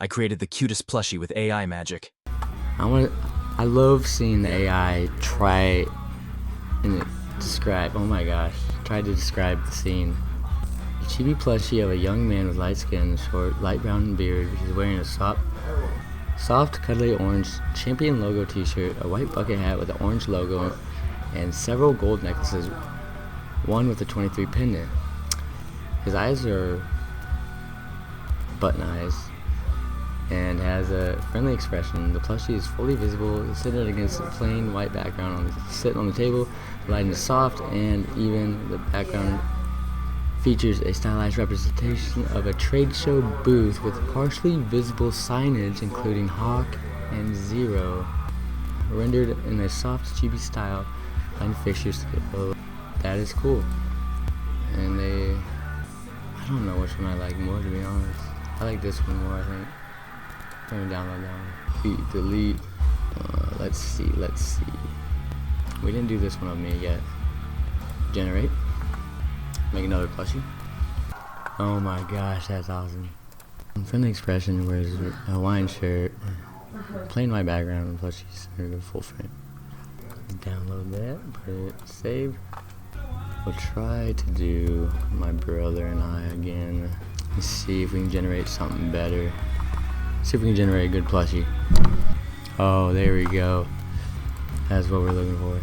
I created the cutest plushie with AI magic. I love seeing the AI try and describe, oh my gosh, try to describe the scene. A chibi plushie of a young man with light skin, short, light brown beard. He's wearing a soft, cuddly orange Champion logo t-shirt, a white bucket hat with an orange logo, and several gold necklaces, one with a 23 pendant. His eyes are button eyes and has a friendly expression. The plushie is fully visible, sitting against a plain white background, sitting on the table. The lighting is soft and even. The background features a stylized representation of a trade show booth with partially visible signage including Hawk and Zero, rendered in a soft chibi style. Fine fixtures. That is cool. And I don't know which one I like more, to be honest. I like this one more, I think. I'm gonna download that one. Delete. Let's see. We didn't do this one on me yet. Generate. Make another plushie. Oh my gosh, that's awesome. Friendly expression, wears a Hawaiian shirt, plain white background, and plushies are full frame. Download that, put it save. We'll try to do my brother and I again. Let's see if we can generate something better. See if we can generate a good plushie. Oh, there we go. That's what we're looking for.